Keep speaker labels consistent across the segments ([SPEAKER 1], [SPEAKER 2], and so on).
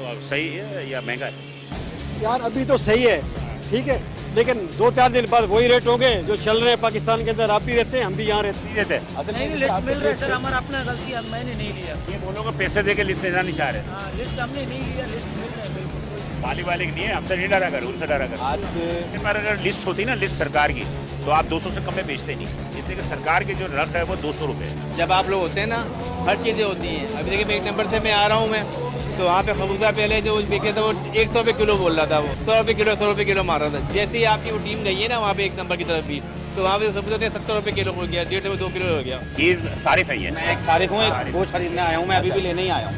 [SPEAKER 1] तो सही है या महंगा है?
[SPEAKER 2] यार अभी तो सही है, ठीक है, लेकिन 2-4 दिन बाद वही रेट होंगे जो चल रहे हैं पाकिस्तान के अंदर। आप भी रहते हैं, हम भी यहाँ रहते
[SPEAKER 1] नहीं रहते।
[SPEAKER 3] नहीं लिस्ट मिल रही है सर, हमारा अपना गलती है, मैंने नहीं लिया।
[SPEAKER 1] ये बोलोगे पैसे दे के लिस्ट लेना नहीं चाह रहे।
[SPEAKER 3] हाँ लिस्ट हमने नहीं लिया, लिस्ट मिल रहा है बिल्कुल।
[SPEAKER 1] मालिक नहीं है, हमसे नहीं डरा कर, उनसे डरा कर। आज अगर लिस्ट होती ना, लिस्ट सरकार की, तो आप 200 से कम में बेचते नहीं, इसलिए कि सरकार की जो रख है वो 200 रुपये है।
[SPEAKER 4] जब आप लोग होते हैं ना, हर चीज़ें होती हैं। अभी देखिए 1 नंबर से मैं आ रहा हूँ मैं, तो वहाँ पे खरबूजा पहले जो बिके था वो 100 रुपये किलो बोल रहा था, वो 100 रुपये किलो मार रहा था। जैसे ही आपकी वो टीम गई है ना वहाँ पे 1 नंबर की तरफ भी, तो वहाँ पे खरबूजा 70 रुपये किलो हो गया, 1.5 से 2 किलो हो गया।
[SPEAKER 1] ये सारिफ है।
[SPEAKER 5] मैं एक सारिफ हूँ, एक गोश्त खरीदने आया हूँ, मैं अभी भी लेने ही आया हूँ।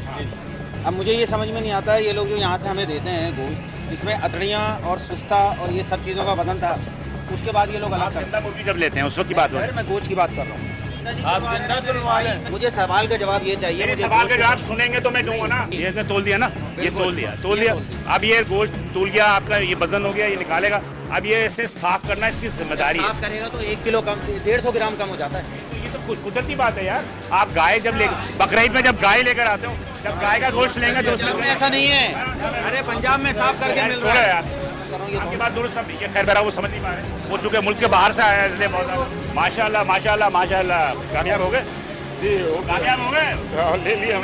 [SPEAKER 5] अब मुझे ये समझ में नहीं आता है, ये लोग जो यहाँ से हमें देते हैं गोश्त, इसमें अतड़ियाँ और सुस्ता और ये सब चीज़ों का वजन था, उसके बाद ये लोग अलग करते
[SPEAKER 1] मुर्गी जब लेते हैं उस वक्त की बात हो रही है।
[SPEAKER 5] मैं गोश्त की बात कर रहा हूँ। मुझे सवाल का जवाब ये चाहिए।
[SPEAKER 1] मेरे सवाल का जवाब सुनेंगे तो मैं दूंगा ना। ये तोल दिया ना, ये तोल दिया। अब ये गोश्त तोल गया आपका, ये वजन हो गया, ये निकालेगा। अब ये इसे साफ करना इसकी जिम्मेदारी है।
[SPEAKER 5] साफ करेगा तो 1 किलो कम, 150 ग्राम कम हो जाता है।
[SPEAKER 1] ये तो कुदरती बात है यार। आप गाय जब ले बकरीद में जब गाय लेकर आते हो, जब गाय का गोश्त लेंगे तो उसमें
[SPEAKER 5] ऐसा नहीं है। अरे पंजाब में साफ करके मिल रहा है
[SPEAKER 1] यार। आपकी बात दुरुस्त है, ये खैर मेरा वो समझ नहीं पा रहे, वो चूंकि मुल्क के बाहर से आया है इसलिए बहुत माशाल्लाह कामयाब हो गए जी, कामयाब हो गए, ले लिया।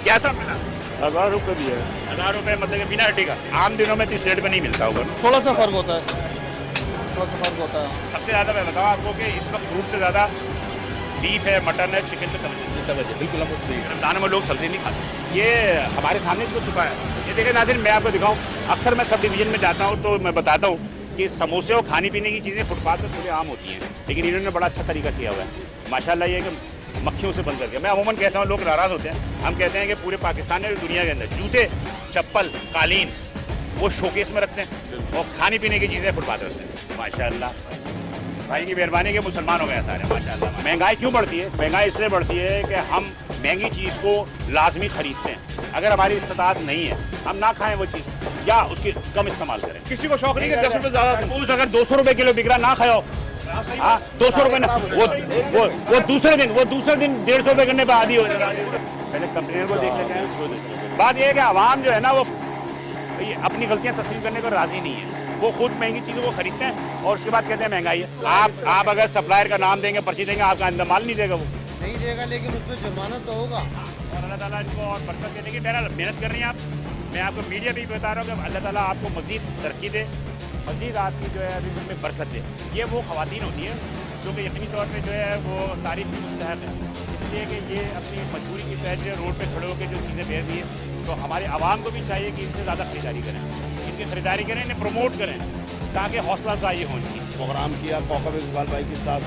[SPEAKER 1] क्या सब मिला?
[SPEAKER 2] 1000 रुपये दिया है।
[SPEAKER 1] 1000 रुपये मतलब कि बिना हड्डी का। आम दिनों में 30 रेट में नहीं मिलता होगा।
[SPEAKER 2] थोड़ा सा फर्क होता है,
[SPEAKER 1] सबसे ज़्यादा मैं बताऊँ आपको कि इस वक्त फ्रूट से ज़्यादा बीफ है, मटन है, चिकन पे तवज्जो। बिल्कुल हम रमज़ान में लोग सब्जी नहीं खाते, ये हमारे सामने इसको छुपा है। ये देखिए नाज़रीन, मैं आपको दिखाऊं, अक्सर मैं सब डिवीजन में जाता हूं तो मैं बताता हूं कि समोसे और खाने पीने की चीज़ें फुटपाथ पर थोड़ी आम होती हैं, लेकिन इन्होंने बड़ा अच्छा तरीका किया हुआ है माशाल्लाह। ये कि मक्खियों से बंद करके, मैं अमूमन कहता हूँ, लोग नाराज़ होते हैं, हम कहते हैं कि पूरे पाकिस्तान में दुनिया के अंदर जूते, चप्पल, कालीन वो शोकेस में रखते हैं और खाने पीने की चीज़ें फुटपाथ रखते हैं। माशाल्लाह भाई की मेहरबानी के मुसलमान हो गए सारे माशाल्लाह। महंगाई क्यों बढ़ती है? महंगाई इसलिए बढ़ती है कि हम महंगी चीज़ को लाजमी खरीदते हैं। अगर हमारी इस्तात नहीं है, हम ना खाएं वो चीज़ या उसकी कम इस्तेमाल करें। किसी को शौक नहीं है 10 रुपये ज़्यादा, अगर 200 रुपये किलो बिक रहा ना खाओ। हाँ 200 रुपये ना, वो दूसरे दिन 150 रुपये करने पर आदी हो जाएगा। पहले कंपनियों को देख लेते हैं। बात यह है कि आवाम जो है ना वो अपनी गलतियाँ तस्लीम करने को राजी नहीं है, वो खुद महंगी चीज़ों को खरीदते हैं और उसके बाद कहते हैं महंगाई है। आप अगर सप्लायर का नाम देंगे, पर्ची देंगे, आपका अंदर माल नहीं देगा, वो
[SPEAKER 6] नहीं देगा, लेकिन उसमें जुर्माना तो होगा।
[SPEAKER 1] और अल्लाह ताला इनको और बरकत देने की मेहनत कर रही हैं आप। मैं आपको मीडिया भी बता रहा हूँ कि अल्लाह ताला आपको मज़ीद तरक्की दे, मज़ीद आपकी जो है अभी उसमें बरकत दे। ये वो ख़वातीन होती है जो कि यकीनी तौर पर जो है वो तारीफ़ की मुस्तहक़ है, इसलिए कि ये अपनी मजबूरी की तहत जो रोड पर खड़े होकर जो चीज़ें बेच दी है, तो हमारे आवाम को भी चाहिए कि इनसे ज़्यादा ख़रीदारी करें, इनकी ख़रीदारी करें, इन्हें प्रमोट करें ताकि हौसला अफजाई हो।
[SPEAKER 6] प्रोग्राम किया कौकब इकबाल भाई के साथ,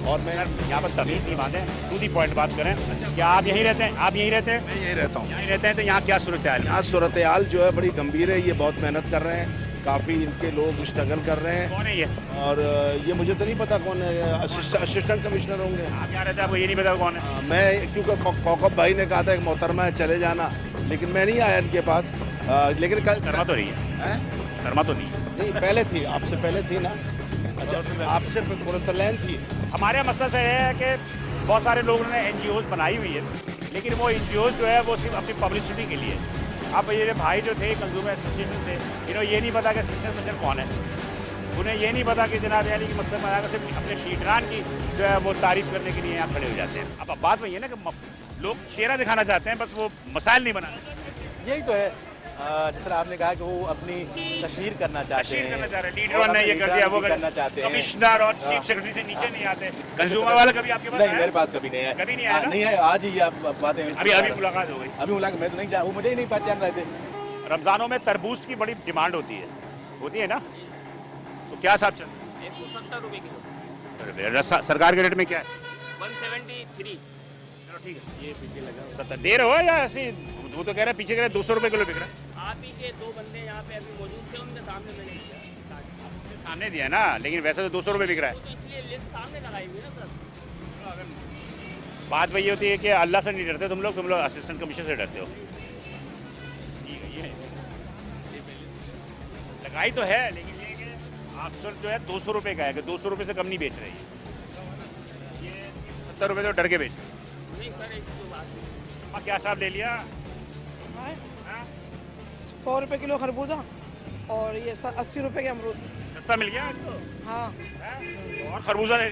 [SPEAKER 6] और मैं
[SPEAKER 1] यहाँ पर तमीज़ नहीं बात है, टू दी पॉइंट बात करें। क्या आप यहीं रहते हैं? आप यहीं रहते हैं?
[SPEAKER 6] मैं यहीं रहता हूँ।
[SPEAKER 1] यहीं रहते हैं, तो यहाँ क्या सूरत हाल है?
[SPEAKER 6] यहाँ सूरत हाल जो है बड़ी गंभीर है। ये बहुत मेहनत कर रहे हैं, काफ़ी इनके लोग स्ट्रगल कर रहे हैं।
[SPEAKER 1] कौन है ये?
[SPEAKER 6] और ये मुझे तो नहीं पता कौन है, असिस्टेंट कमिश्नर होंगे।
[SPEAKER 1] आप यहाँ रहते हैं, आपको ये नहीं पता कौन है?
[SPEAKER 6] मैं क्योंकि कौकब भाई ने कहा था कि मोहतरमा है चले जाना, लेकिन मैं नहीं आया इनके पास। लेकिन कल
[SPEAKER 1] शर्मा तो नहीं है, शर्मा तो नहीं है।
[SPEAKER 6] नहीं, पहले थी, आपसे पहले थी ना। अच्छा, आपसे पुरतलैन थी।
[SPEAKER 1] हमारे यहाँ मसला ये है कि बहुत सारे लोगों ने NGOs बनाई हुई है, लेकिन वो NGOs जो है वो सिर्फ अपनी पब्लिसिटी के लिए। अब ये भाई जो थे कंज्यूमर एसोसिएशन से, इन्होंने ये नहीं पता कि सिस्टम मिशन कौन है, उन्हें ये नहीं पता कि जनाब यानी कि मसला बनाकर सिर्फ अपने लीडरान की जो है वो तारीफ़ करने के लिए यहाँ खड़े हो जाते हैं। अब बात वही है ना कि लोग चेहरा दिखाना चाहते हैं, बस वो मसाइल नहीं बनाना।
[SPEAKER 7] यही तो है, जिस तरह आपने कहा कि वो अपनी तशहीर करना चाहते हैं,
[SPEAKER 1] लीडरों ने ये कर दिया, वो
[SPEAKER 7] करना चाहते हैं।
[SPEAKER 1] कमिश्नर और चीफ सेक्रेटरी से नीचे नहीं आते। कंज्यूमर वाला कभी आपके पास
[SPEAKER 7] नहीं,
[SPEAKER 1] आया?
[SPEAKER 7] मेरे पास कभी नहीं है,
[SPEAKER 1] कभी नहीं आया ना?
[SPEAKER 7] नहीं है। आज ही आप बातें
[SPEAKER 1] अभी मुलाकात हो गई।
[SPEAKER 7] अभी मुलाकात, मैं तो नहीं जा, वो मुझे ही नहीं पहचान रहे थे।
[SPEAKER 1] रमजानों में तरबूज की बड़ी डिमांड होती है ना, तो क्या साहब चल
[SPEAKER 8] 170 रुपये किलो,
[SPEAKER 1] सरकार के रेट में क्या है?
[SPEAKER 8] 173।
[SPEAKER 1] चलो ठीक है, ये पीछे लगा 70 देर हो या ऐसे, वो तो कह रहे हैं पीछे कह रहे 200 रुपये किलो बिक रहा है।
[SPEAKER 8] आप ही के 2 बंदे यहाँ पे अभी मौजूद थे, उनके सामने मैंने दिया,
[SPEAKER 1] सामने दिया ना, लेकिन वैसे तो 200 रुपये बिक रहा है।
[SPEAKER 8] तो इसलिए लिस्ट सामने लगाई हुई ना सर।
[SPEAKER 1] बात वही होती है कि अल्लाह से नहीं डरते तुम लोग असिस्टेंट कमिश्नर से डरते हो। ये लगाई तो है, लेकिन ये कि अफसर जो है 200 रुपये का है कि 200 रुपये से कम नहीं बेच रही है, ये 70 रुपये तो डर के बेच।
[SPEAKER 8] नहीं सर, ऐसी कोई बात नहीं।
[SPEAKER 1] क्या साहब ले लिया?
[SPEAKER 9] 100 रुपए किलो खरबूजा और ये 80 रुपए के अमरूद।
[SPEAKER 1] सस्ता मिल गया आपको?
[SPEAKER 9] हाँ
[SPEAKER 1] हैं? और खरबूजा ले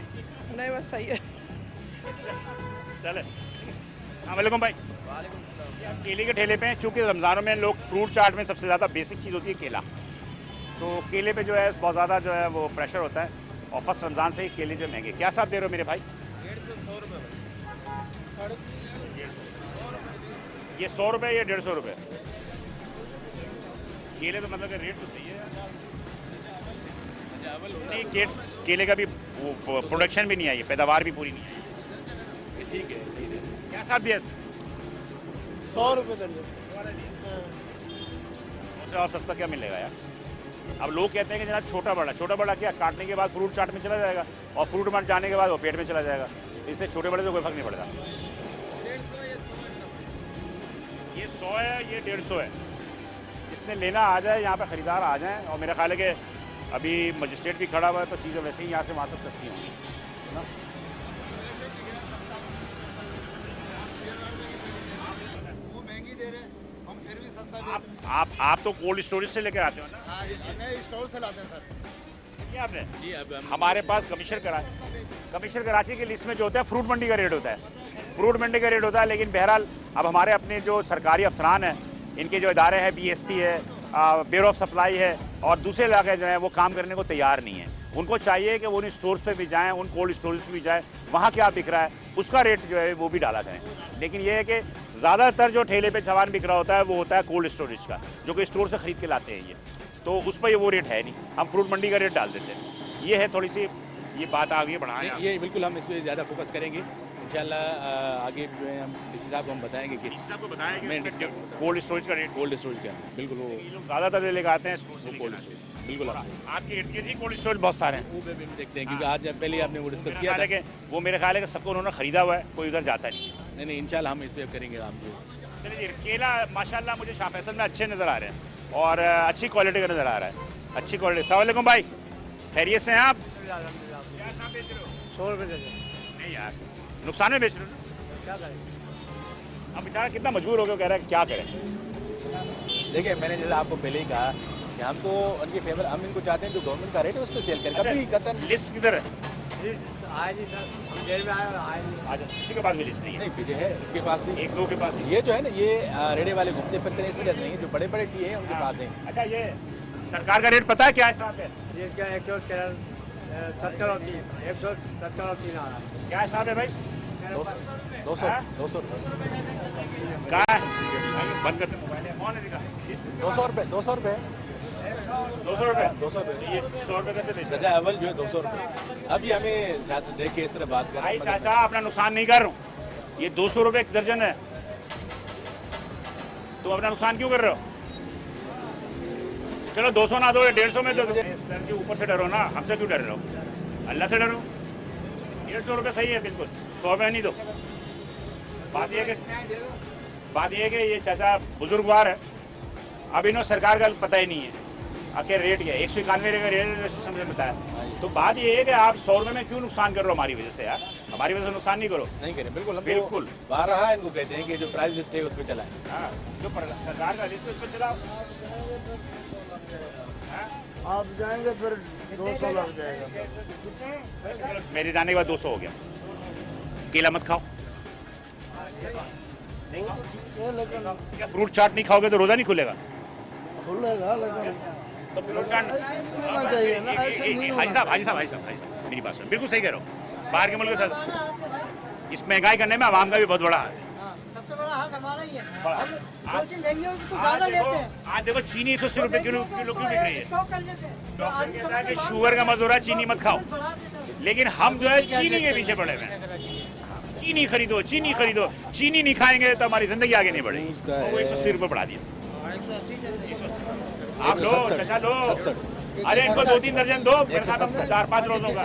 [SPEAKER 9] नहीं बस सही है।
[SPEAKER 1] चले। अस्सलाम भाई। यार केले के ठेले पे हैं, चूँकि रमज़ानों में लोग फ्रूट चाट में सबसे ज़्यादा बेसिक चीज़ होती है केला, तो केले पे जो है बहुत ज़्यादा जो है वो प्रेशर होता है और फर्स्ट रमज़ान से ही केले जो महंगे। क्या साथ दे रहे हो मेरे भाई?
[SPEAKER 8] 150 रुपये भाई।
[SPEAKER 1] ये 100 रुपये, ये 150 रुपये। केले तो मतलब रेट तो सही है नहीं, केले का भी वो प्रोडक्शन भी नहीं आई है, पैदावार भी पूरी नहीं आई है।
[SPEAKER 7] ठीक है, सही है।
[SPEAKER 1] क्या साथ दिया?
[SPEAKER 2] 100 रुपये दर्जन।
[SPEAKER 1] उससे और सस्ता क्या मिलेगा यार? अब लोग कहते हैं कि जनाब छोटा बड़ा क्या, काटने के बाद फ्रूट चाट में चला जाएगा और फ्रूट मार्ट जाने के बाद वो पेट में चला जाएगा, इससे छोटे बड़े से कोई फर्क नहीं पड़ता। ये 100 है, ये 150 है। जिसने लेना आ जाए, यहाँ पे ख़रीदार आ जाएं, और मेरा ख्याल है कि अभी मजिस्ट्रेट भी खड़ा हुआ है, तो चीज़ें वैसे ही यहाँ से वहाँ तक सस्ती होंगी, है ना?
[SPEAKER 6] वो महंगी दे रहे, हम फिर भी सस्ता
[SPEAKER 1] आप तो कोल्ड स्टोरेज से लेकर आते हो ना?
[SPEAKER 6] हाँ, नए स्टोर से लाते हैं सर।
[SPEAKER 1] ये आपने
[SPEAKER 7] जी, अब हम
[SPEAKER 1] हमारे पास कमिश्नर कराची की लिस्ट में जो होता है फ्रूट मंडी का रेट होता है, फ्रूट मंडी का रेट होता है। लेकिन बहरहाल अब हमारे अपने जो सरकारी अफसरान हैं, इनके जो इदारे हैं, BSP है, ब्यूरो ऑफ सप्लाई है, और दूसरे इलाके जो हैं वो काम करने को तैयार नहीं है। उनको चाहिए कि वो उन स्टोर्स पे भी जाएं, उन कोल्ड स्टोरेज पे भी जाएं, वहाँ क्या बिक रहा है उसका रेट जो है वो भी डाला करें। लेकिन ये है कि ज़्यादातर जो ठेले पे सामान बिक रहा होता है वो होता है कोल्ड स्टोरेज का, जो कि स्टोर से ख़रीद के लाते हैं ये, तो उस पर वो रेट है नहीं, हम फ्रूट मंडी का रेट डाल देते हैं। ये है थोड़ी सी ये बात आगे बढ़ाएं।
[SPEAKER 7] ये बिल्कुल हम इस पर ज़्यादा फोकस करेंगे इंशाल्लाह। आगे हम डीसी साहब को हम बताएंगे कि
[SPEAKER 1] आपको बताएं
[SPEAKER 7] मैं
[SPEAKER 1] कि कोल्ड स्टोरेज का रेट,
[SPEAKER 7] कोल्ड स्टोरेज का बिल्कुल वो
[SPEAKER 1] ये लोग ज़्यादातर लेकर आते हैं स्टोर से
[SPEAKER 7] कोल्ड
[SPEAKER 1] लेकर आते हैं।
[SPEAKER 7] स्टोरेज बिल्कुल
[SPEAKER 1] आपके इर्द गिर्द ही कोल्ड स्टोरेज बहुत सारे हैं।
[SPEAKER 7] वो भी हम देखते हैं, क्योंकि आज पहले ही आपने वो डिस्कस
[SPEAKER 1] मेरा
[SPEAKER 7] किया
[SPEAKER 1] ख्याल
[SPEAKER 7] था।
[SPEAKER 1] है कि वो मेरे ख्याल है कि सबको उन्होंने ख़रीदा हुआ है, कोई उधर जाता नहीं।
[SPEAKER 7] नहीं इंशाल्लाह हम इस पर करेंगे। हम जो
[SPEAKER 1] चलिए, केला माशाल्लाह मुझे शाह फैसल में अच्छे नज़र आ रहे हैं और अच्छी क्वालिटी का नज़र आ रहा है, अच्छी क्वालिटी। अस्सलाम वालेकुम भाई, खैरियत से हैं आप? क्या साहब बेच रहे हो?
[SPEAKER 2] 100 रुपये दर्जन।
[SPEAKER 1] नहीं यार, नुकसान में बेच रहे हो ना?
[SPEAKER 2] क्या करें?
[SPEAKER 1] अब बेचारा कितना मजबूर हो गया, कह रहा है कि क्या करें।
[SPEAKER 7] देखिए, मैंने जैसे आपको पहले ही कहा कि हम तो उनके फेवर, हम इनको चाहते हैं जो गवर्नमेंट का रेट है उस पर सेल करें। कभी कतन
[SPEAKER 1] लिस्ट किधर है?
[SPEAKER 2] आए नहीं सर, हम जेल में आए नहीं।
[SPEAKER 1] आज किसी के पास भी लिस्ट नहीं है,
[SPEAKER 7] नहीं पीछे है, इसके पास नहीं।
[SPEAKER 1] एक दो के पास ही।
[SPEAKER 7] ये जो है ना, ये रेडे वाले घूमते फिरते हैं, इसकी वजह से नहीं है। जो बड़े बड़े टी हैं उनके पास है।
[SPEAKER 1] अच्छा, ये सरकार का रेट पता है क्या है साहब?
[SPEAKER 2] ये क्या 170 और 3, 170 और 3 आ रहा है।
[SPEAKER 1] क्या हिसाब है भाई?
[SPEAKER 7] 200
[SPEAKER 1] क्या है? बंद करते मोबाइल, कौन है दिखा?
[SPEAKER 7] 200 रुपये 200 रुपये
[SPEAKER 1] 200 रुपये
[SPEAKER 7] 200 रुपये।
[SPEAKER 1] ये 100 रुपये कैसे बेच रहे
[SPEAKER 7] रजा अव्वल जो है 200 रुपये। अभी हमें शायद देख के इस तरह बात कर
[SPEAKER 1] भाई? चाचा अपना नुकसान नहीं कर रहा हूँ, ये 200 रुपये एक दर्जन है, तुम अपना नुकसान क्यों कर रहे हो? चलो 200 ना दो, 150 में दो। सर के ऊपर से डरो ना, हमसे क्यों डर रहे हो? अल्लाह से डरो। 150 रुपये सही है बिल्कुल, 100 रुपये नहीं दो। बात यह है कि ये चाचा बुजुर्गवार है, अब इन्होंने सरकार का पता ही नहीं है आखिर रेट क्या है। 191 का रेट सिस्टम से बताया, तो बात ये है कि आप 100 रुपये में क्यों नुकसान कर रहे हो हमारी वजह से? यार हमारी वजह से नुकसान नहीं करो।
[SPEAKER 7] नहीं करें बिल्कुल। हम
[SPEAKER 1] बिल्कुल।
[SPEAKER 7] बाहर रहा इनको कहते हैं कि जो प्राइस लिस्ट है उस पर चलाएं।
[SPEAKER 1] हाँ, जो सरकार का लिस्ट है उस पर चलाओ।
[SPEAKER 6] आप जाएंगे फिर 200 लग जाएगा।
[SPEAKER 1] मेरे जाने के बाद 200 हो गया। केला मत खाओ, नहीं खाओ। क्या फ्रूट चाट नहीं खाओगे तो रोजा नहीं खुलेगा?
[SPEAKER 6] खुलेगा लेकिन
[SPEAKER 1] तो फ्रूट चाट
[SPEAKER 6] चाहिए ना, ऐसे नहीं
[SPEAKER 1] भाई साहब मेरी बात सुन, बिल्कुल सही कह रहे हो। बाहर के मुल्क के साथ इस महंगाई करने में आवाम का भी बहुत बड़ा है।
[SPEAKER 9] सबसे बड़ा हाथ हमारा ही है।
[SPEAKER 1] आज देखो चीनी 180 रुपये किलो क्यों बिक रही है? डॉक्टर कहता है कि शुगर का मजदूर है, चीनी मत खाओ, लेकिन हम जो है चीनी के पीछे पड़े हुए हैं। चीनी खरीदो, चीनी खरीदो, चीनी नहीं खाएंगे तो हमारी जिंदगी आगे नहीं बढ़ेगी। वो 180 रुपये बढ़ा दिया। आप लो चाचा लो, अरे इनको 2-3 दर्जन दो, मेरे साथ हम 4-5 रोजों का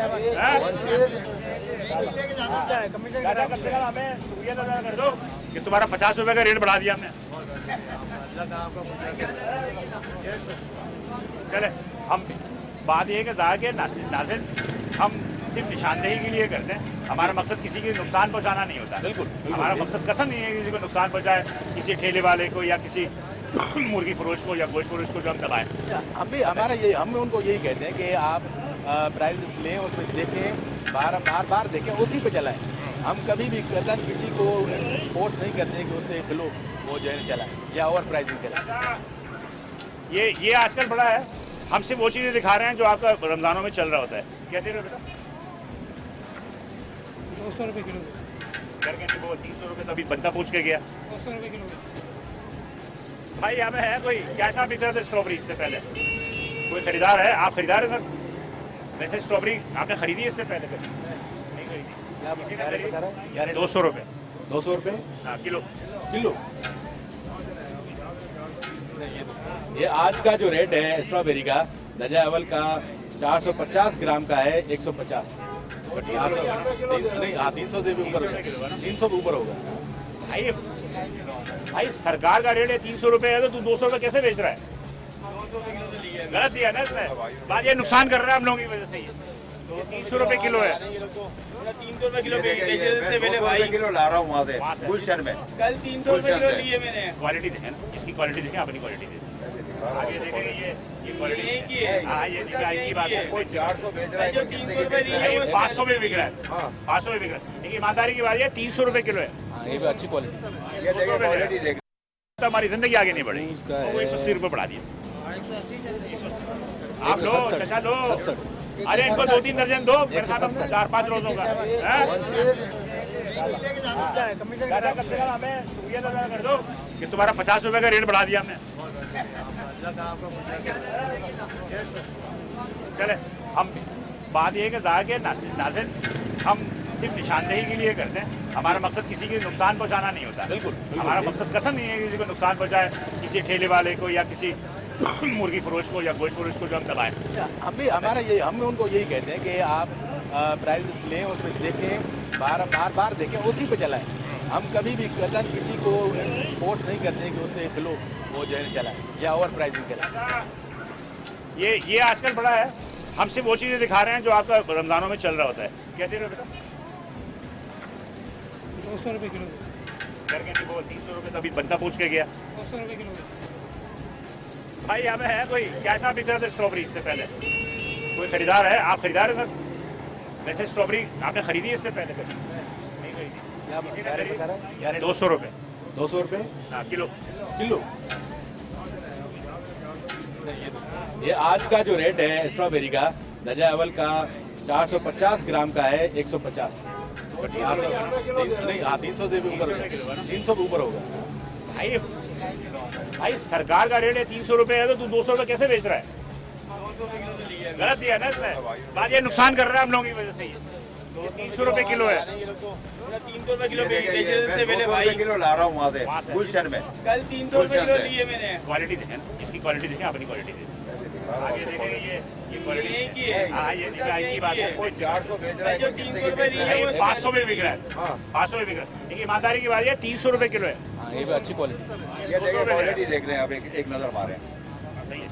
[SPEAKER 1] हमें शुक्रिया अदा कर दो कि तुम्हारा 50 रुपये का रेट बढ़ा दिया हमने। चले, हम बात ये है कि नाज़िर हम सिर्फ निशानदेही के लिए करते हैं, हमारा मकसद किसी के नुकसान पहुंचाना नहीं होता।
[SPEAKER 7] बिल्कुल।
[SPEAKER 1] हमारा मकसद कसम नहीं है किसी को नुकसान पहुंचाए, किसी ठेले वाले को या किसी मुर्गी फरोश को या गोश्त फरोश को जो हम दबाएं।
[SPEAKER 7] हम भी हमारा ये हम उनको यही कहते हैं कि आप प्राइस लिस्ट लें, उसमें देखें, बार बार देखें, उसी पे चलाएं। हम कभी भी कतन किसी को फोर्स नहीं करते कि उससे बिलो वो जो है चलाएं या ओवर प्राइसिंग करें।
[SPEAKER 1] ये आजकल बड़ा है, हम सिर्फ वो चीज़ें दिखा रहे हैं जो आपका रमज़ानों में चल रहा होता है। क्या दे रहे हो बेटा?
[SPEAKER 9] 200 रुपये किलो
[SPEAKER 1] करके नहीं, वो 300 रुपये तो अभी बंदा पूछ के गया।
[SPEAKER 9] 200 रुपये किलो
[SPEAKER 1] भाई हमें है कोई कैसा बिक रहा था स्ट्रॉबेरी इससे पहले? कोई खरीदार है? आप खरीदार है सर? वैसे स्ट्रॉबेरी आपने खरीदी है इससे पहले? नहीं खरीदी। किसी ने खरीदी? 200 रुपये।
[SPEAKER 7] 200 रुपये
[SPEAKER 1] हाँ किलो।
[SPEAKER 7] किलो। ये आज का जो रेट है स्ट्रॉबेरी का, दर्जा अव्वल का 450 ग्राम का है 150। नहीं हाँ 300 से भी ऊपर होगा, 300 भी ऊपर होगा।
[SPEAKER 1] भाई सरकार का रेट है 300 रुपये है तो तू 200 रुपये कैसे बेच रहा है? गलत दिया ना इसने। बात ये नुकसान कर रहा है हम लोगों की वजह से। ये 300 रुपये किलो है।
[SPEAKER 4] 300 रुपये किलो से पहले भाई
[SPEAKER 6] किलो ला रहा हूँ वहाँ से गुलशन में।
[SPEAKER 4] कल 300 रुपये किलो लिए मैंने।
[SPEAKER 1] क्वालिटी देखें ना, इसकी क्वालिटी देखें, अपनी क्वालिटी देखें। आगे देखेंगे ये क्वालिटी। हाँ ये की बात है।
[SPEAKER 6] कोई 400 बेच रहा है,
[SPEAKER 1] 500 में बिक रहा है। 500 में बिक रहा है। लेकिन ईमानदारी की बात है 300 रुपये किलो है।
[SPEAKER 7] हाँ ये भी अच्छी क्वालिटी।
[SPEAKER 6] ये देखिए क्वालिटी देख।
[SPEAKER 1] तो हमारी जिंदगी आगे नहीं बढ़ी। वो 180 रुपये बढ़ा दिए। आप लो चाचा लो। अरे इनको 2-3 दर्जन दो, मेरे साथ 4-5 रोजों का। कम से कम हमें शुक्रिया अदा कर दो कि तुम्हारा 50 रुपये का रेट बढ़ा दिया हमने। चले हम बात ये है कि नाज़िर हम सिर्फ निशानदेही के लिए करते हैं। हमारा मकसद किसी के नुकसान पहुंचाना नहीं होता।
[SPEAKER 7] बिल्कुल
[SPEAKER 1] हमारा मकसद कसम नहीं है कि किसी को नुकसान पहुंचाए, किसी ठेले वाले को या किसी मुर्गी फरोश को या गोश्त फरोश को जो हम दबाएं।
[SPEAKER 7] हम भी हमारा ये हम उनको यही कहते हैं कि आप प्राइस लिस्ट लें, उसमें देखें, बार देखें, उसी पे चलाएं। हम कभी भी कतन किसी को फोर्स नहीं करते कि उससे बिलो वो जो है चलाएं या ओवर प्राइसिंग करें।
[SPEAKER 1] ये आजकल बड़ा है, हम सिर्फ वो चीज़ें दिखा रहे हैं जो आपका रमज़ानों में चल रहा होता है। क्या दे रहे हो बेटा?
[SPEAKER 9] 200 रुपये किलो
[SPEAKER 1] करके नहीं, वो 300 रुपये तो अभी बंदा पूछ के गया।
[SPEAKER 9] 200 रुपये किलो
[SPEAKER 1] भाई हमें है कोई कैसा बिक रहा था स्ट्रॉबेरी इससे पहले? कोई खरीदार है? आप खरीदार है सर? वैसे स्ट्रॉबेरी आपने खरीदी है इससे पहले? नहीं खरीदी। किसी ने खरीदी? 200 रुपये।
[SPEAKER 7] 200 रुपये
[SPEAKER 1] हाँ किलो।
[SPEAKER 7] किलो। ये आज का जो रेट है स्ट्रॉबेरी का, दर्जा अव्वल का 450 ग्राम का है 150। नहीं हाँ 300 से भी ऊपर होगा, 300 भी ऊपर होगा।
[SPEAKER 1] भाई सरकार का रेट है 300 रुपये है तो तू 200 रुपये कैसे बेच रहा है? गलत दिया ना इसने। बात ये नुकसान कर रहा है हम लोगों की वजह से। ये 300 रुपये किलो है।
[SPEAKER 4] 300 रुपये किलो से पहले भाई
[SPEAKER 6] किलो ला रहा हूँ वहाँ से गुलशन में।
[SPEAKER 4] कल 300 रुपये किलो लिए मैंने।
[SPEAKER 1] क्वालिटी देखें ना, इसकी क्वालिटी देखें, अपनी क्वालिटी देखें। आगे देखेंगे ये क्वालिटी। हाँ ये की बात है।
[SPEAKER 6] कोई 400 बेच रहा है,
[SPEAKER 4] 300 रुपये लिए।
[SPEAKER 1] 500 में बिक रहा है। 500 में बिक रहा है। लेकिन ईमानदारी की बात है 300 रुपये किलो है।
[SPEAKER 7] हाँ ये भी अच्छी क्वालिटी।
[SPEAKER 6] ये देखिए क्वालिटी देख रहे हैं आप, एक नजर मारे।
[SPEAKER 1] सही है।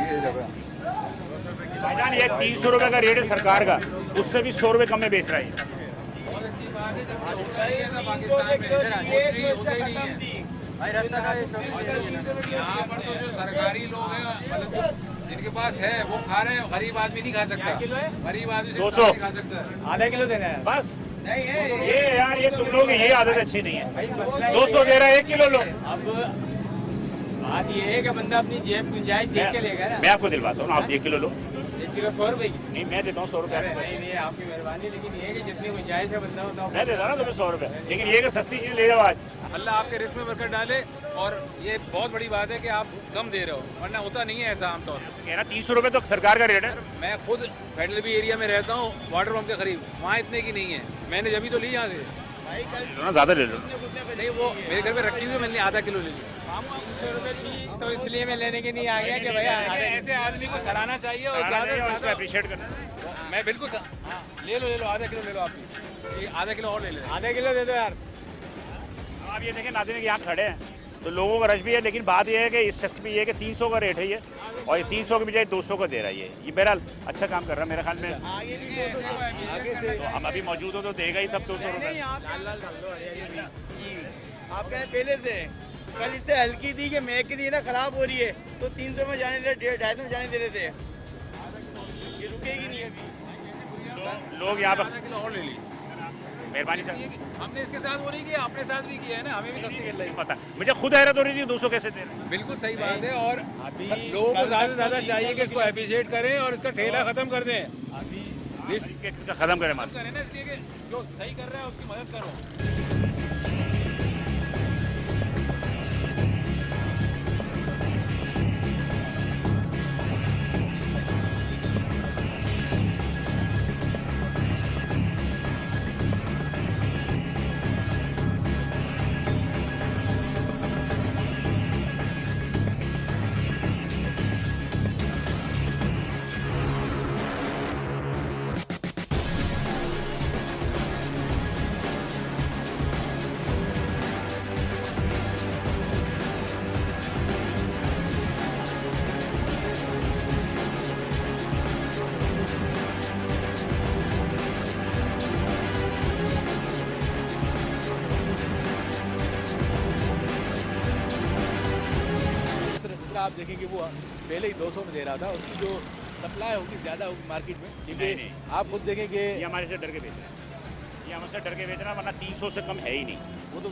[SPEAKER 6] ये देखो
[SPEAKER 1] भाईजान ये 300 रुपये का रेट है सरकार का, उससे भी 100 रुपये कम में बेच रहा है।
[SPEAKER 10] यहाँ पर तो जो सरकारी लोग हैं मतलब जिनके पास है वो खा रहे हैं, गरीब आदमी नहीं खा सकता। गरीब आदमी
[SPEAKER 1] 200
[SPEAKER 10] नहीं खा सकता।
[SPEAKER 4] आधा किलो देना है
[SPEAKER 1] बस ये यार ये तुम लोग ये आदत अच्छी नहीं है। 200 दे रहा है 1 किलो लो।
[SPEAKER 4] अब बात ये है कि बंदा अपनी जेब गुंजाइश देख के लेगा ना।
[SPEAKER 1] मैं आपको दिलवाता हूँ, आप 1 किलो लो।
[SPEAKER 4] 1 किलो 100 रुपये की।
[SPEAKER 1] नहीं मैं देता हूँ 100 रुपये।
[SPEAKER 4] नहीं आपकी मेहरबानी, लेकिन ये कि जितनी गुंजाइश है बंदा होता
[SPEAKER 1] मैं देता ना तुम्हें 100 रुपये, लेकिन ये कि सस्ती चीज़ ले जाओ आज।
[SPEAKER 10] अल्लाह आपके रिस्क में बरकत डाले। और ये बहुत बड़ी बात है कि आप कम दे रहे हो, वरना होता नहीं है ऐसा आमतौर पर।
[SPEAKER 1] कहना 300 रुपये तो सरकार का रेट है।
[SPEAKER 10] मैं खुद फेडरल बी एरिया में रहता हूँ, वाटर पंप के करीब, वहाँ इतने की नहीं है। मैंने जब तो ली यहाँ से।
[SPEAKER 1] ज़्यादा ले लो।
[SPEAKER 10] नहीं वो मेरे घर पे रखी हुई है, मैंने आधा किलो ले लिया।
[SPEAKER 4] तो इसलिए मैं लेने के नहीं आ गया कि भैया
[SPEAKER 10] ऐसे आदमी को सराहना चाहिए और ज़्यादा
[SPEAKER 1] अप्रिशिएट करना।
[SPEAKER 10] मैं बिल्कुल ले लो आधा किलो ले लो। आप भी आधा किलो और ले लें।
[SPEAKER 4] आधा किलो दे दो यार।
[SPEAKER 1] आप ये देखें नाज़रीन यहाँ खड़े हैं तो लोगों का रश भी है, लेकिन बात यह है कि इस शख्स भी ये है कि 300 का रेट है ये, और ये 300 के बजाय 200 का दे रहा है। ये बहरहाल अच्छा काम कर रहा है मेरे ख्याल में।
[SPEAKER 10] आगे से
[SPEAKER 1] तो हम अभी मौजूद हो तो देगा ही तब 200 रुपये।
[SPEAKER 4] आप कहें पहले से कल इससे हल्की थी कि महक दी ना खराब हो रही है, तो 300 में जाने दे, 250 में जाने दे रहे थे। ये रुकेगी नहीं अभी।
[SPEAKER 1] लोग यहाँ पर
[SPEAKER 10] आधा किलो और ले ली।
[SPEAKER 1] मेहरबानी सर,
[SPEAKER 10] हमने इसके साथ वो नहीं किया, अपने साथ भी किया है ना, हमें भी सस्ती मिल रही है।
[SPEAKER 1] पता मुझे खुद हैरत हो रही थी 200 कैसे दे रहे हैं।
[SPEAKER 10] बिल्कुल सही बात है, और लोगों को ज़्यादा से ज़्यादा चाहिए कि इसको अप्रिशिएट करें और इसका ठेला खत्म कर दें।
[SPEAKER 1] खत्म करें माल।
[SPEAKER 10] करें ना, इसलिए कि जो सही कर रहा है उसकी मदद करो।
[SPEAKER 7] आप देखेंगे वो पहले ही 200 में दे रहा था, उसकी जो सप्लाई होगी ज़्यादा होगी मार्केट में, क्योंकि
[SPEAKER 1] नहीं।
[SPEAKER 7] आप खुद देखेंगे
[SPEAKER 1] ये हमारे से डर के बेच रहा है, ये हमसे डर के बेच रहा है, वरना 300 से कम है ही नहीं।
[SPEAKER 7] वो तो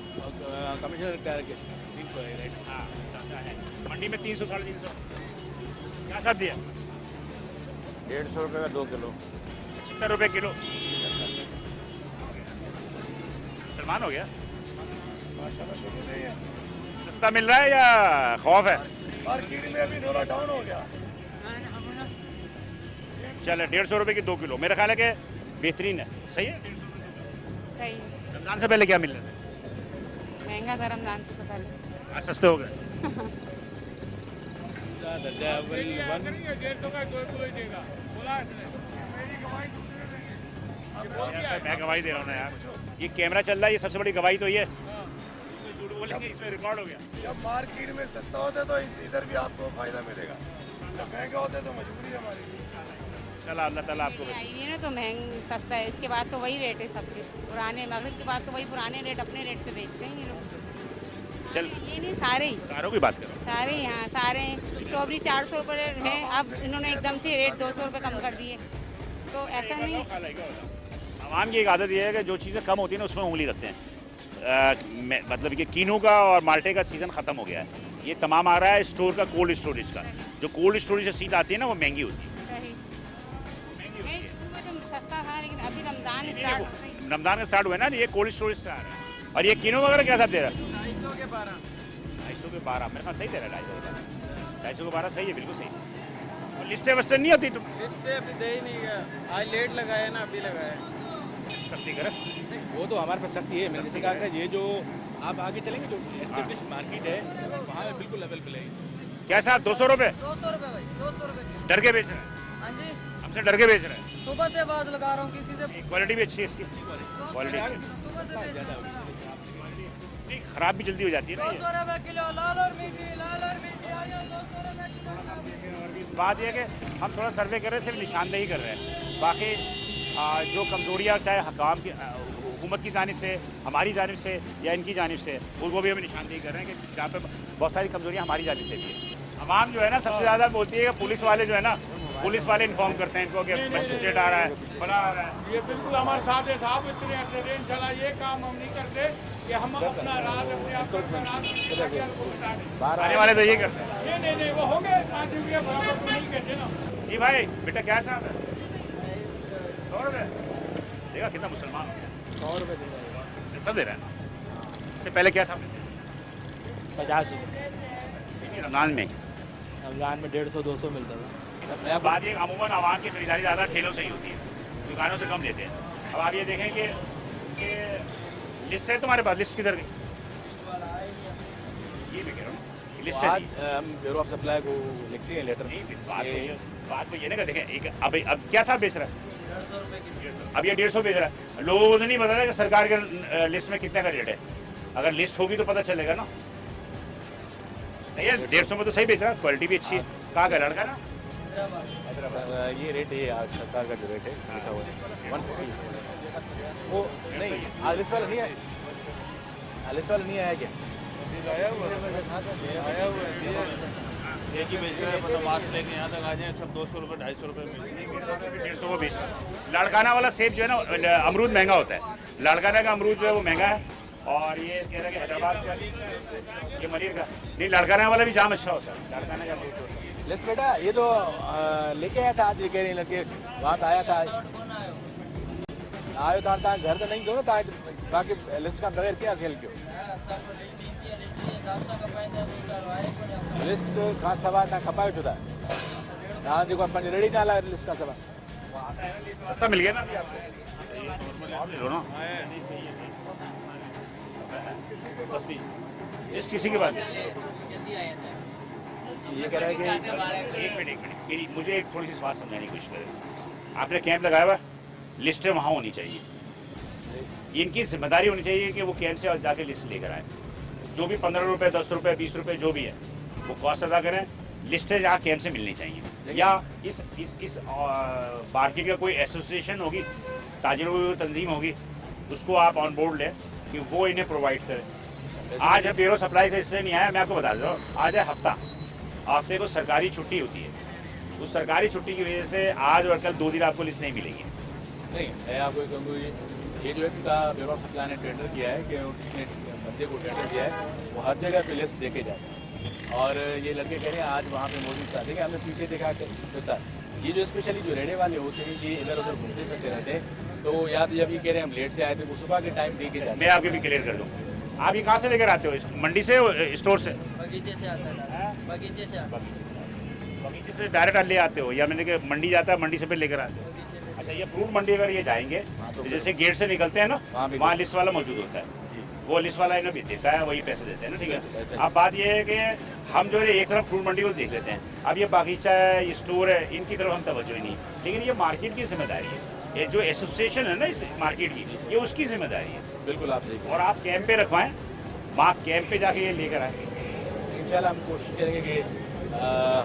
[SPEAKER 7] कमिश्नर के 300 है, राइट।
[SPEAKER 1] हाँ ज़्यादा है, मंडी में 300 साढ़े 300 क्या सब दिया?
[SPEAKER 5] 150 रुपये का 2 किलो।
[SPEAKER 1] 70 रुपये किलो। सलमान हो गया, सस्ता मिल रहा है या खौफ है?
[SPEAKER 6] मार्केट में अभी थोड़ा डाउन हो गया।
[SPEAKER 1] चल 150 रुपये की 2 किलो, मेरा ख्याल है कि बेहतरीन है। सही है,
[SPEAKER 9] सही
[SPEAKER 1] रमजान से पहले क्या मिल रहा था?
[SPEAKER 9] महंगा था रमजान से पहले।
[SPEAKER 1] आज सस्ते हो गए।
[SPEAKER 10] 150 का 2 किलो ही देगा, बोला इसने।
[SPEAKER 1] मैं गवाही दे रहा हूँ ना यार, ये कैमरा चल रहा है, ये सबसे बड़ी गवाही तो ये है। झूठ बोलेंगे इसमें रिकॉर्ड हो गया।
[SPEAKER 6] जब मार्केट में सस्ता होता है तो इधर भी आपको फायदा मिलेगा, जब महंगा होता है तो मजबूरी है हमारी।
[SPEAKER 1] चला अल्लाह ताला आपको
[SPEAKER 9] ये ना तो महंगा सस्ता है, इसके बाद तो वही रेट है सबके पुराने, मगरिब के बाद तो वही पुराने रेट अपने रेट पे बेचते हैं ये लोग।
[SPEAKER 1] चल
[SPEAKER 9] ये नहीं सारे ही,
[SPEAKER 1] सारों की बात करो।
[SPEAKER 9] सारे यहाँ सारे स्ट्रॉबेरी 400 रुपये है, अब इन्होंने एकदम से रेट 200 रुपये कम कर दिए, तो ऐसा नहीं।
[SPEAKER 1] आवाम की एक आदत ये है कि जो चीज़ें कम होती है ना उसमें उंगली रखते हैं। मतलब कि कीनू का और माल्टे का सीज़न ख़त्म हो गया है, ये तमाम आ रहा है स्टोर का, कोल्ड स्टोरेज का। जो कोल्ड स्टोरेज से सीध आती है ना वो महंगी होती है।
[SPEAKER 9] सही तो सस्ता था, लेकिन अभी रमज़ान स्टार्ट हो गई।
[SPEAKER 1] रमज़ान का स्टार्ट हुआ है ना, ये कोल्ड स्टोरेज से आ रहा है। और ये कीनू वगैरह क्या सब दे रहा है?
[SPEAKER 4] 250 के 12।
[SPEAKER 1] 250 के 12, मेरे ख्याल सही दे रहा है। 250 के 12 सही है, बिल्कुल सही। और लिस्टें वस्टें नहीं होती तुम?
[SPEAKER 4] लिस्ट अभी दे ही नहीं गया, आज लेट लगाया ना, अभी लगाया।
[SPEAKER 1] सख्ती करे,
[SPEAKER 7] वो तो हमारे पास सख्ती है। मैंने जैसे कहा कि ये जो आप आगे चलेंगे जो एस्टेब्लिश मार्केट है वहाँ बिल्कुल अवेलेबल है।
[SPEAKER 1] क्या साहब 200 रुपये
[SPEAKER 3] 200 रुपये भाई, 200 रुपये।
[SPEAKER 1] डर के बेच रहे हैं?
[SPEAKER 3] हाँ जी,
[SPEAKER 1] हमसे डर के बेच रहे हैं।
[SPEAKER 3] सुबह से आवाज लगा रहा हूँ किसी से।
[SPEAKER 1] क्वालिटी भी अच्छी है इसकी, क्वालिटी अच्छी।
[SPEAKER 3] सुबह से
[SPEAKER 1] नहीं, खराब भी जल्दी हो जाती है ना ये।
[SPEAKER 3] 200 रुपये किलो लाल और मीठी, लाल और मीठी आइए 200 रुपये किलो।
[SPEAKER 1] बात यह है कि हम थोड़ा सर्वे कर रहे हैं, सिर्फ निशानदेही कर रहे हैं। बाकी जो कमजोरियाँ चाहे हकाम की हुकूमत की जानिब से, हमारी जानिब से या इनकी जानिब से, उनको भी हमें निशानदेही कर रहे हैं कि जहाँ पे बहुत सारी कमजोरियाँ हमारी जानिब से भी है। आवाम जो है ना सबसे ज़्यादा बोलती है कि पुलिस वाले जो है ना, पुलिस वाले इन्फॉर्म करते हैं इनको कि मैजिस्ट्रेट आ रहा है, फला आ रहा है।
[SPEAKER 10] ये बिल्कुल हमारे साथ है साहब, इतने एक्सीडेंट चला, ये काम हम नहीं करते कि हम अपना राज अपने आप को बता दें।
[SPEAKER 1] आने वाले तो ये करते हैं।
[SPEAKER 10] नहीं वो हो गए 5 रुपये बराबर तो नहीं कहते ना।
[SPEAKER 1] जी भाई बेटा क्या साहब है? 100 रुपये देखा कितना मुसलमान हो गया।
[SPEAKER 4] 100 रुपये दे
[SPEAKER 1] कितना दे रहा है? इससे पहले क्या साहब?
[SPEAKER 4] 50 रुपये।
[SPEAKER 1] रमजान में
[SPEAKER 4] रमजान में 150-200 मिलता था।
[SPEAKER 1] बात ये अमूमन आवाम की खरीदारी ज़्यादा ठेलों से ही होती है, दुकानों से कम लेते हैं। अब आप ये देखें कि लिस्ट है तुम्हारे पास, लिस्ट किधर गई? ये मैं कह रहा हूँ लिस्ट है।
[SPEAKER 7] हम ब्यूरो ऑफ सप्लाई को लिखते हैं लेटर।
[SPEAKER 1] नहीं बात तो ये ना देखें एक अब क्या साहब बेच रहा है?
[SPEAKER 3] 150 रुपये किलो।
[SPEAKER 1] अब ये 150 बेच रहा है, लोगों को तो नहीं पता कि सरकार के लिस्ट में कितने का रेट है। अगर लिस्ट होगी तो पता चलेगा ना। सही है, 150 में तो सही बेच रहा है, क्वालिटी भी अच्छी है। कहाँ का लड़का ना?
[SPEAKER 7] ये रेट है आज सरकार का जो रेट है लिखा हुआ है 150। वो नहीं लिस्ट वाला नहीं आया, लिस्ट वाला नहीं आया क्या?
[SPEAKER 4] एक ही बेच रहे हैं, मास्क लेके यहाँ तक आ जाए सब 200 रुपये 250 रुपये में।
[SPEAKER 1] 150 को बेच लाड़काना वाला सेब जो है ना अमरूद महंगा होता है, लाड़काना का अमरूद जो है वो महंगा है। और ये कह रहा है कि हैदराबाद का ये मलिर का नहीं, लाड़काना वाला भी जाम अच्छा होता है, लाड़काना का अमरूद होता है।
[SPEAKER 7] लिस्ट बेटा ये तो लेके आया था आज, ये कह रहे हैं लड़के वहाँ पे आया था आयो तो घर तो नहीं क्यों ना बाकी लिस्ट का बगैर क्या सेल क्यों लिस्ट का सवा ना खपायो छुदा हाँ देखो अपन रेडी ना ला लिस्ट का सवा
[SPEAKER 1] सस्ता मिल गया ना अभी आपको, ले लो ना सस्ती लिस्ट किसी के बाद
[SPEAKER 7] ये कह रहा है कि
[SPEAKER 1] एक मिनट मुझे एक थोड़ी सी बात समझाने की कोशिश करें। आपने कैंप लगाया हुआ, लिस्टें वहाँ होनी चाहिए, इनकी जिम्मेदारी होनी चाहिए कि वो कैंप से जाके लिस्ट लेकर आए, जो भी 15 रुपये 10 रुपये 20 रुपये जो भी है वो कॉस्ट अदा करें, लिस्टें जहाँ कैंप से मिलनी चाहिए। या इस मार्केट का कोई एसोसिएशन होगी, ताजिरों की तंजीम होगी, उसको आप ऑन बोर्ड लें कि वो इन्हें प्रोवाइड करें। आज है ब्यूरो सप्लाई का इसलिए नहीं आया, मैं आपको बता देता हूँ, आज है हफ्ते को सरकारी छुट्टी होती है, उस सरकारी छुट्टी की वजह से आज और कल 2 दिन आपको लिस्ट नहीं मिलेगी।
[SPEAKER 7] नहीं मैं आपको कहूँ ये जो है उनका ब्यूरो ऑफ सप्लाई ने टेंडर किया है कि किसी बंदे को टेंडर किया है वो हर जगह पे लिस्ट देके जाता है, और ये लड़के कह रहे हैं आज वहाँ पे मौजूद था। देखिए हमने पीछे देखा होता ये जो स्पेशली जो रेडे वाले होते हैं ये इधर उधर घूमते फिरते रहते हैं, तो या तो जब ये कह रहे हैं हम लेट से आए थे वो सुबह के टाइम दे के जाते हैं।
[SPEAKER 1] मैं आपके भी क्लियर कर दूँ, आप ये कहाँ से लेकर आते हो, मंडी से स्टोर से?
[SPEAKER 3] बगीचे से आता है, बगीचे से आता है।
[SPEAKER 1] बगीचे से डायरेक्ट ले आते हो या मैंने कि मंडी जाता है मंडी से फिर लेकर आते हो? अच्छा, ये फ्रूट मंडी अगर ये जाएंगे तो जैसे गेट से निकलते हैं ना वहाँ लिस्ट वाला मौजूद होता है, वो लिस्ट वाला इन्हें भी देता है, वही पैसे देते हैं ना, ठीक है। अब बात ये है कि हम जो है एक तरफ फ्रूट मंडी को देख लेते हैं, अब ये बागीचा है ये स्टोर है इनकी तरफ हम तवज्जो ही नहीं, लेकिन ये मार्केट की जिम्मेदारी है, ये जो एसोसिएशन है ना इस मार्केट की ये उसकी जिम्मेदारी है।
[SPEAKER 7] बिल्कुल आप सही,
[SPEAKER 1] और आप कैंप पे रखवाएं, वहाँ कैंप पे जाके ये लेकर आए।
[SPEAKER 7] इंशाल्लाह हम कोशिश करेंगे कि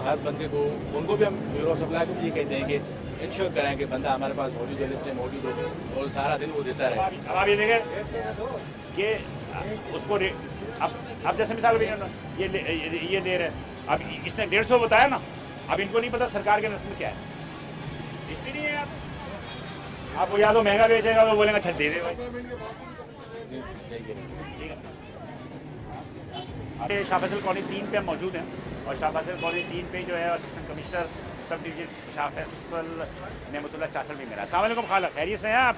[SPEAKER 7] हर बंदे को उनको भी हम ब्यूरो ऑफ सप्लाई को भी ये कहते हैं कि इंश्योर करें कि बंदा हमारे पास मौजूद है, लिस्ट में मौजूद हो और सारा दिन वो देता रहे।
[SPEAKER 1] अब आप ये देखें कि उसको अब जैसे मिसाल ये दे रहे हैं, अब इसने 150 बताया ना, अब इनको नहीं पता सरकार के नस्ल में क्या है, इसलिए नहीं है। आप वो या तो महंगा बेचेगा तो बोलेंगे अच्छा दे दे भाई, ठीक है। शाह फैसल कॉलोनी 3 पे हम मौजूद हैं और शाह फैसल कॉलोनी 3 पे जो है assistant commissioner sub division Shah Faisal Nematullah Chachal भी मेरा। अस्सलाम वालेकुम खाला, खैरियत से हैं आप?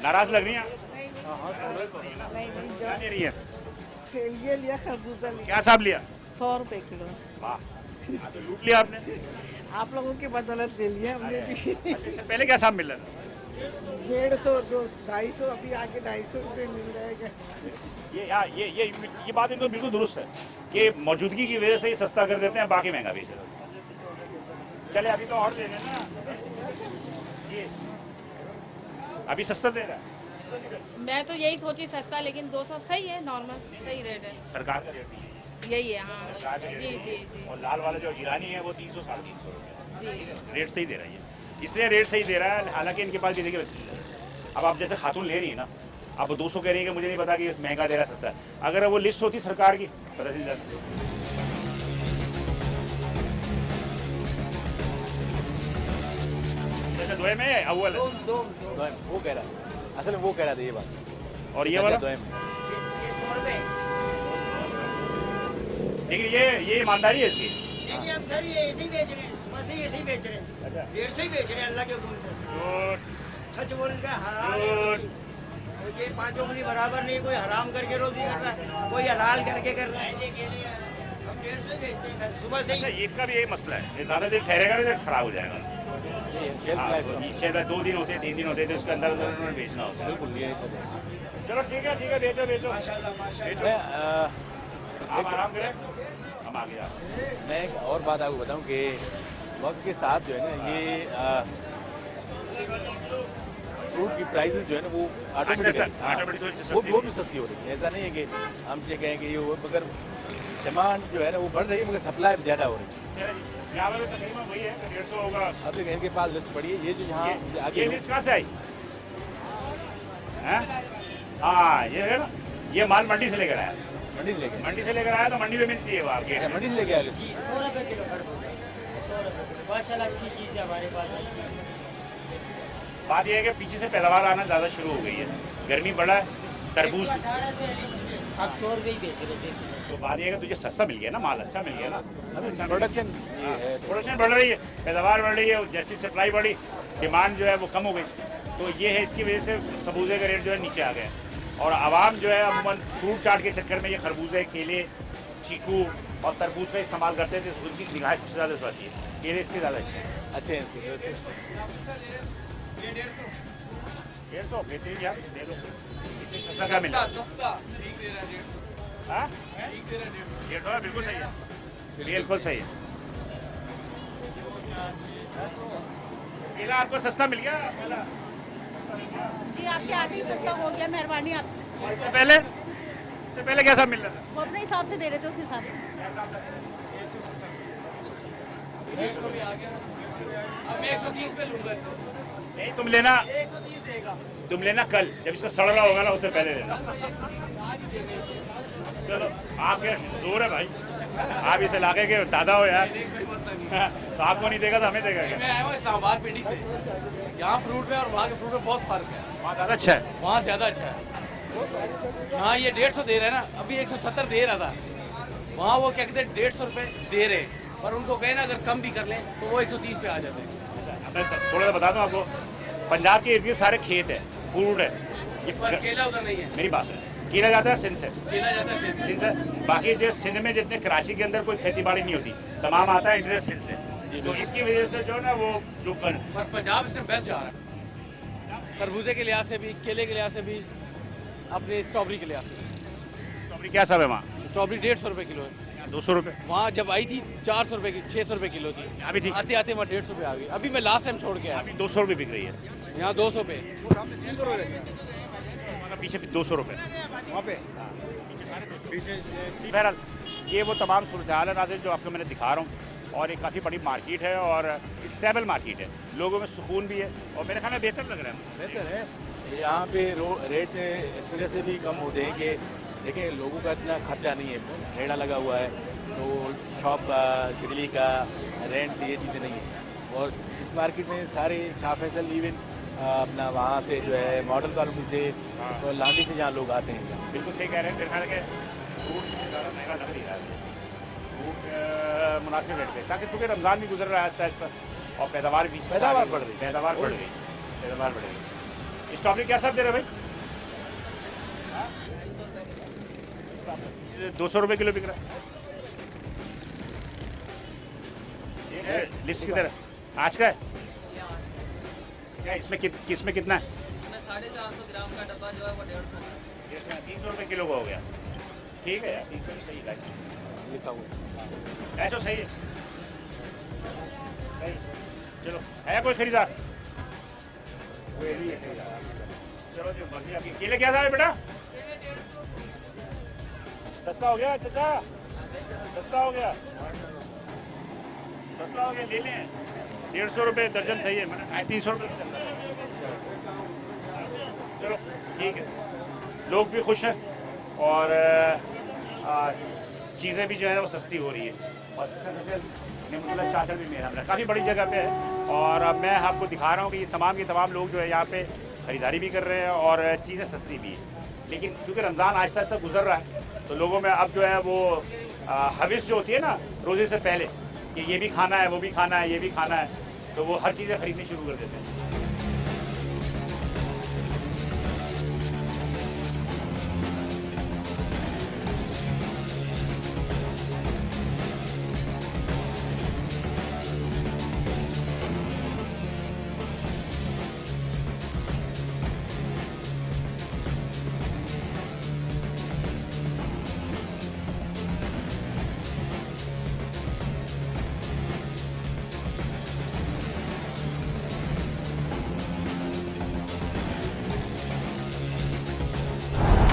[SPEAKER 1] नाराज लग रही हैं क्या ले रही है?
[SPEAKER 3] ये लिया खरबूजा लिया।
[SPEAKER 1] क्या हिसाब लिया?
[SPEAKER 3] 100 रुपए किलो।
[SPEAKER 1] वाह, तो लूट लिया आपने।
[SPEAKER 3] आप लोगों की बदौलत ले लिया हमने भी।
[SPEAKER 1] इससे पहले क्या हिसाब मिल रहा था?
[SPEAKER 3] 150 250 अभी आगे 250 रुपए मिल जाएगा।
[SPEAKER 1] ये बात इनको बिल्कुल दुरुस्त है कि मौजूदगी की वजह से ही सस्ता कर देते हैं, बाकी महंगा बेच देते हैं। चले अभी तो और दे देना, ये अभी सस्ता दे रहा है।
[SPEAKER 9] मैं तो यही सोची सस्ता, लेकिन 200 सही है, नॉर्मल सही रेट है,
[SPEAKER 1] सरकार का रेट नहीं है,
[SPEAKER 9] यही है। हाँ जी जी जी।
[SPEAKER 1] और लाल वाला जो ईरानी है वो 300 350 रुपये
[SPEAKER 9] जी
[SPEAKER 1] रेट सही दे रहा है, इसलिए रेट सही दे रहा है। हालांकि इनके पास भी देखिए, अब आप जैसे खातून ले रही है ना, आप 200 कह रही है कि मुझे नहीं पता कि महंगा दे रहा है सस्ता है, अगर वो लिस्ट होती सरकार की पता चल जाता। जैसे दोए में अव्वल है,
[SPEAKER 7] वो कह रहा है असल में वो कह रहा था ये बात,
[SPEAKER 1] और ये वाला लेकिन ये ईमानदारी है इसकी।
[SPEAKER 3] हम सर ये ऐसे ही बेच रहे हैं, बस ऐसे ही बेच रहे हैं, 150 ही बेच रहे हैं अल्लाह के हुक्म से। सच बोल के हराम ये 5 उंगली बराबर नहीं, कोई हराम करके रोजी कर रहा है, कोई हलाल करके कर रहा है। हम 150 बेचते हैं सर सुबह से ही।
[SPEAKER 1] इसका भी यही मसला है, ये ज़्यादा देर ठहरेगा नहीं तो खराब हो जाएगा। शेल्फ 2 दिन होते हैं 3 दिन होते हैं तो उसके अंदर उन्होंने बेचना होता है।
[SPEAKER 7] बिल्कुल यही सब।
[SPEAKER 1] चलो ठीक है बेचो आप आराम करें, हम आगे जाते।
[SPEAKER 7] मैं एक और बात आपको बताऊं कि वक्त के साथ जो है ना ये फ्रूट की प्राइसेस जो है ना वो ऑटोमेटिक वो भी सस्ती हो रही है। ऐसा नहीं है कि हम ये कहें कि ये मगर डिमांड जो है ना वो बढ़ रही है मगर सप्लाई ज़्यादा हो रही है।
[SPEAKER 1] यहाँ पर तकरीबन वही है 150 होगा।
[SPEAKER 7] अब देखिए इनके पास लिस्ट पड़ी है, ये जो यहाँ से आगे
[SPEAKER 1] ये लिस्ट कहाँ से आई? हाँ ये है ना, ये माल मंडी से लेकर आया।
[SPEAKER 7] मंडी से लेके
[SPEAKER 1] मंडी से लेकर आया तो मंडी में मिलती है वो आपके।
[SPEAKER 7] अच्छा, मंडी से लेके आए
[SPEAKER 3] 100 रुपये किलो कर दो, 100 रुपये किलो। माशाल्लाह अच्छी चीज़ है हमारे पास, अच्छी।
[SPEAKER 1] बात यह है कि पीछे से पैदावार आना ज़्यादा शुरू हो गई है, गर्मी बढ़ा है, तरबूज।
[SPEAKER 3] 18 रुपये लिस्ट में, आप 100 रुपये ही बेच रहे थे।
[SPEAKER 1] तो बात यह है कि तुझे सस्ता मिल गया ना, माल अच्छा मिल गया ना,
[SPEAKER 7] अभी प्रोडक्शन ये है
[SPEAKER 1] प्रोडक्शन बढ़ रही है, पैदावार बढ़ रही है, जैसी सप्लाई बढ़ी डिमांड जो है वो कम हो गई। तो ये है, इसकी वजह से खरबूजे का रेट जो है नीचे आ गया है। और आवाम जो है अमूमन फ्रूट चाट के चक्कर में ये खरबूजे, केले, चीकू और तरबूज का इस्तेमाल करते थे, तो उनकी निगाह सबसे ज़्यादा इस आती है, केले इसके ज़्यादा अच्छे हैं।
[SPEAKER 7] अच्छे हैं इसकी वजह से।
[SPEAKER 1] 150 देते हैं यार, दे दो, इससे सस्ता क्या मिला? हाँ? 150 बिल्कुल सही है, बिल्कुल सही है। केला आपको सस्ता मिल गया?
[SPEAKER 9] जी आपके आगे ही सस्ता हो गया, मेहरबानी आप।
[SPEAKER 1] इससे पहले कैसा मिल रहा था?
[SPEAKER 9] वो अपने हिसाब से दे रहे थे, उस हिसाब से।
[SPEAKER 1] नहीं, तुम लेना कल, जब इसका सड़ रहा होगा ना उससे पहले लेना। चलो, आपके जोर है भाई, आप इस इलाके के दादा हो यार। तो आपको नहीं देगा तो हमें देगा क्या?
[SPEAKER 8] मैं आया हूँ इस्लामाबाद पिंडी से। यहाँ फ्रूट में और वहाँ के फ्रूट में बहुत फर्क है।
[SPEAKER 1] वहाँ ज़्यादा अच्छा है।
[SPEAKER 8] वहाँ ज़्यादा अच्छा है। हाँ, ये 150 दे रहे हैं ना, अभी 170 दे रहा था। वहाँ वो क्या कहते हैं 150 रुपये दे रहे हैं, पर उनको कहे ना अगर कम भी कर लें तो वो 130 पे आ जाते हैं।
[SPEAKER 1] मैं थोड़ा सा बता दूँ आपको, पंजाब के इर्द गिर्द सारे खेत है, फ्रूट है। ये
[SPEAKER 8] पर केला उधर नहीं है।
[SPEAKER 1] मेरी बात है, केला जाता है सिंध से,
[SPEAKER 8] केला जाता है
[SPEAKER 1] सिंध से। बाकी जो सिंध में जितने कराची के अंदर कोई खेती बाड़ी नहीं होती, तमाम आता है इंटरेस्ट सिंध से। तो इसकी वजह से जो ना वो जो कर
[SPEAKER 8] पर पंजाब इससे बेस्ट जा रहा है, खरबूजे के लिहाज से भी, केले के लिहाज से भी, अपने स्ट्रॉबेरी के लिहाज से।
[SPEAKER 1] स्ट्रॉबेरी क्या सब है वहाँ?
[SPEAKER 8] स्ट्रॉबेरी 150 रुपये किलो है।
[SPEAKER 1] 200 रुपये।
[SPEAKER 8] वहाँ जब आई थी 400 रुपये की, 600 रुपये किलो थी।
[SPEAKER 1] अभी थी?
[SPEAKER 8] आते आते वहाँ 150 रुपये आ गई। अभी मैं लास्ट टाइम छोड़ के आया,
[SPEAKER 1] अभी 200 रुपये बिक रही है
[SPEAKER 8] यहाँ 200 पे।
[SPEAKER 1] पीछे 200 रुपये
[SPEAKER 2] वहाँ पे।
[SPEAKER 1] बहरहाल ये वो तमाम सूरत हाल है नाज़रीन जो आपको मैंने दिखा रहा हूँ। और ये काफ़ी बड़ी मार्केट है और स्टेबल मार्केट है, लोगों में सुकून भी है और मेरे ख्याल में बेहतर लग रहा है।
[SPEAKER 8] बेहतर है।
[SPEAKER 7] यहाँ पे रेट इस वजह से भी कम होते हैं कि देखिए लोगों का इतना खर्चा नहीं है, रेड़ा लगा हुआ है तो शॉप का, बिजली का, रेंट, ये चीज़ें नहीं है। और इस मार्केट में सारे शाह फैसल इवन अपना वहाँ से जो है मॉडल कॉलोनी से और लांडी से जहाँ लोग आते हैं।
[SPEAKER 1] बिल्कुल सही कह रहे हैं, मेरे ख्याल है कि फ्रूट ज़्यादा महंगा लग नहीं रहा है, फ्रूट मुनासिब रेट पे, ताकि चूँकि रमज़ान भी गुजर रहा है आहिस्ता आहिस्ता और पैदावार भी
[SPEAKER 7] पैदावार बढ़ रही है।
[SPEAKER 1] पैदावार बढ़ गई, पैदावार बढ़ गई। स्ट्रॉबेरी क्या सब दे रहे भाई? 200 रुपये किलो बिक रहा है। लिस्ट की तरह आज का है क्या? इसमें किसमें कितना है?
[SPEAKER 8] इसमें 450 ग्राम का डब्बा जो है वो 150 है।
[SPEAKER 1] 300 रुपये किलो का हो गया। ठीक है यार, 300 सही है, ऐसा सही है, सही। चलो, है कोई खरीदार? चलो जो मर्जी आपकी। केले क्या था बेटा? सस्ता हो गया चाचा, सस्ता हो गया, सस्ता हो गया, ले लें। 150 रुपये दर्जन सही है, मैंने 300 रुपये चल रहा है। चलो ठीक है, लोग भी खुश हैं और चीज़ें भी जो है वो सस्ती हो रही है और चाचल भी मेरा काफ़ी बड़ी जगह पे है। और अब मैं आपको दिखा रहा हूँ कि ये तमाम के तमाम लोग जो है यहाँ पे ख़रीदारी भी कर रहे हैं और चीज़ें सस्ती भी है। लेकिन चूँकि रमज़ान आहिस्ता आहिस्ता गुजर रहा है तो लोगों में अब जो है वो हविस जो होती है ना रोज़े से पहले कि ये भी खाना है, वो भी खाना है, ये भी खाना है, तो वो हर चीज़ें ख़रीदनी शुरू कर देते हैं।